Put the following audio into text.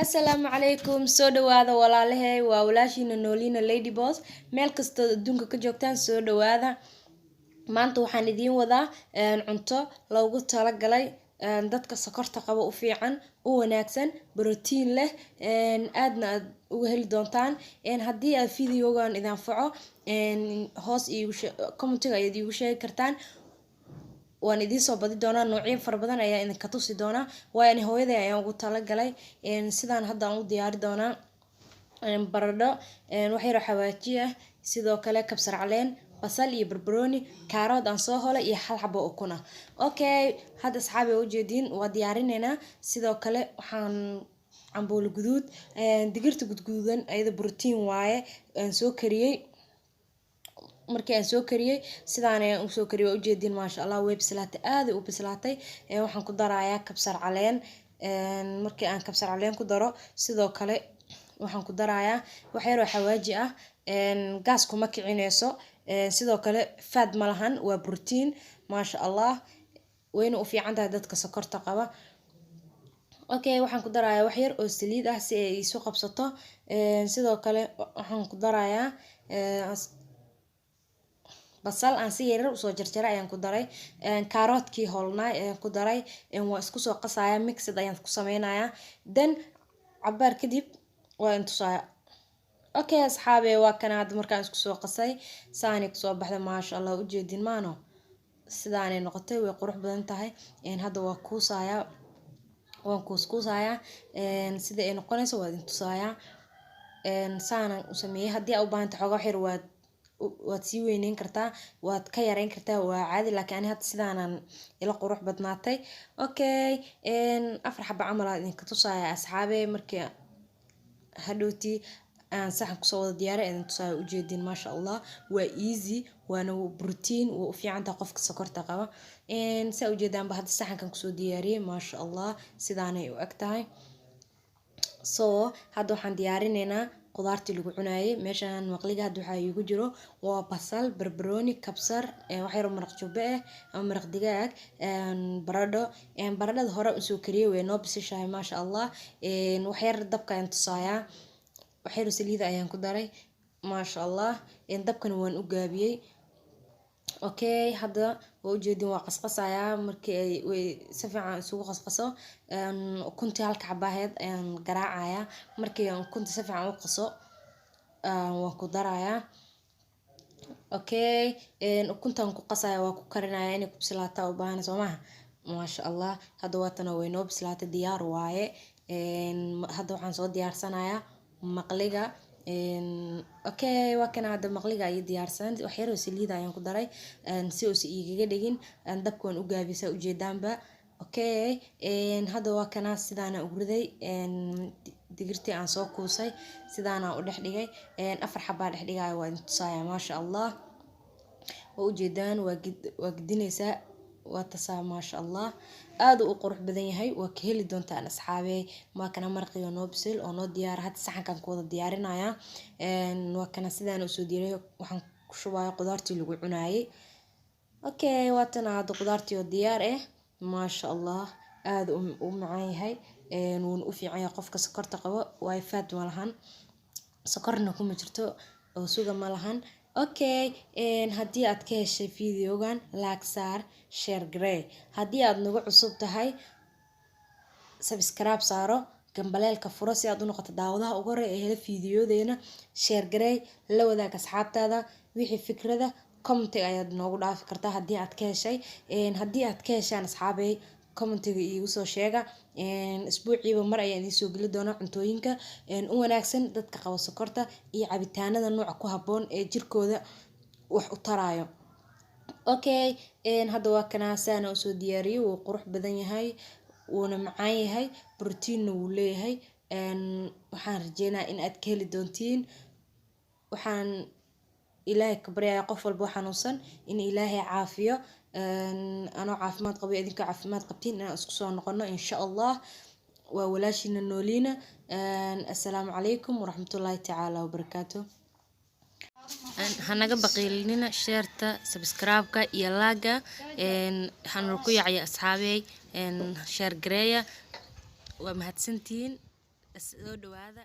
Asalaamu calaykum soo dhawaada walaalahay waa walaashiina Noolina Lady Boss meel kasta adduunka ka joogtaan soo dhawaada maanta waxaan idiin wadaa cunto loogu talagalay dadka sokorta qaba u fiican u wanaagsan borotiin leh aadna aad uga heli doontaan haddii aad videogan idin anfaco hoos iigu commentiga ayaad iigu sheegi kartaan waan idiin soo badi doonaa noocyo fara badan ayaa idinka tusi doonaa waayo hooyaday ayaan ugu talagalay sidaan hadda aan u diyaari doonaa baradho wax yar oo xawaaji ah sidoo kale kabsar caleen basal iyo barbarooni kaarad aan soo holay iyo hal xabo ukun ah okay hadda asxaabi u jeedin waa diyaarineynaa sidoo kale waxaan cambuulo guduud digirta gudguudan ayada borotiin waaye aan soo kariyay markii aan soo kariyay sidaan ayaan u soo kariyay u jeedin maasha Allah way bislaatay aad u bislaatay waxaan ku darayaa kabsar caleen markii aan kabsar caleen ku daro sidoo kale waxaan ku darayaa wax yar oo xawaaji ah gaas kuma kicinayso sidoo kale fat ma lahan waa borotiin maasha Allah wayna u fiican tahay dadka sokorta qaba okay waxaan ku darayaa wax yar oo saliid ah si ay isu qabsato sidoo kale waxaan ku darayaa basal aan si yar u soo jarjaray ayaan ku daray kaaroodkii holnaa ayaan ku daray waa isku soo qasayaa mixed ayaan ku sameynayaa then cabaar kadib waa intusaaya okay asxaabe waa kana hadda markaan isku soo qasay saani ku soo baxday maasha Allah u jeedin maano sidaanay noqotay way qurux badan tahay hadda waa kuusaaya waan kuuskuusaaya sida ay noqonayso waa intusaaya saana u sameeyay haddii aad u baahan tahay xogaa xir waad sii weyneyn kartaa waad ka yareyn kartaa waa caadi laakiin ani hadda sidaanan ila qurux badnaatay okay afar xabo camal aan idinka tusaaya asxaabe markii hadhowti aan saxan kusoo wada diyaaray idin tusaaya u jeedin maasha Allah waa easy waana borotiin waa u fiican tahay qofka sokorta qaba saa u jeedaanba hadda saxankan kusoo diyaariyay maasha Allah sidaanay u eg tahay so hadda waxaan diyaarineynaa qudaartii lagu cunaayay meeshaan maqliga hadda waxa iigu jiro waa basal barbarooni kabsar wax yar oo maraq jubbe ah ama maraq digaag baradho baradhada hore u soo kariyay way noo bisishahay maasha Allah wax yar dabka ayaan tusaaya wax yar oo saliid ayaan ku daray maasha Allah dabkana waan u gaabiyay okay hadda waa u jeedin waa qasqasaya markii ay way si fiican isugu qasqaso ukunta halka xabaaheed ayaan garaacaya markii aan ukunta si fiican u qaso waan ku darayaa okay ukuntaan ku qasaya waa ku karinaya inay ku bislaato u baahan soo maaha maasha Allah hadda waatana way noo bislaatay diyaar waaye hadda waxaan soo diyaarsanayaa maqliga okay waa kana hadda maqliga ay diyaarsan wax yar oo saliid ayaan ku daray si uu si iigaga dhigin dabka waan u gaabisa u jeedaanba okay hadda waa kana sidaana u riday digirtii aan soo kuusay sidaana u dhex dhigay afar xabaa dhex dhigay waa intusaaya maasha Allah oo u jeedaan waa gidinaysa waa tasaa maasha Allah aad u qurux badan yahay waa ka heli doontaan asxaabe ma kana marqiyo noo bisil oo noo diyaar had saxankan ku wada diyaarinaya waa kana sidaan u soo diiray waxaan ku shubayaa qudaartii lagu cunaayay okay waatana hadda qudaartii oo diyaar ah maasha Allah aad u macaan yahay wuuna u fiican yahay qofka sokorta qaba way fat ma lahan sokorna kuma jirto oo suga ma lahan okay haddii aad ka heshay videogan like saar share garee haddii aad nagu cusub tahay subscribe saaro gambaleelka furo si aad u noqoto daawadaha ugu hore ee hela videodeena share garee la wadaag asxaabtaada wixii fikrada comment ayaad noogu dhaafi kartaa haddii aad ka heshay haddii aad ka heshaan asxaabay commentiga iigu soo sheega isbuuciiba mar ayaan idin soo geli doonaa cuntooyinka u wanaagsan dadka qaba sokorta iyo cabitaanada nooca ku habboon ee jirkooda wax u taraayo okay hadda waa kana saana u soo diyaariyay wuu qurux badan yahay wuuna macaan yahay borotiinna wuu leeyahay waxaan rajeynayaa in aad ka heli doontiin waxaan ilaahay ka baryayaa qof walba xanuunsan in ilaahay caafiyo anoo caafimaad qabo idinka caafimaad qabtiin inaan isku soo noqono insha Allah waa walaashiina Noolina assalaamu calaykum waraxmatullaahi tacaala wabarakaatuh hanaga baqiilinina sheerta subscribe-ka iyo like-ga hanul ku yacay asxaabey sheer gareeya waa mahadsantiin soo dhawaada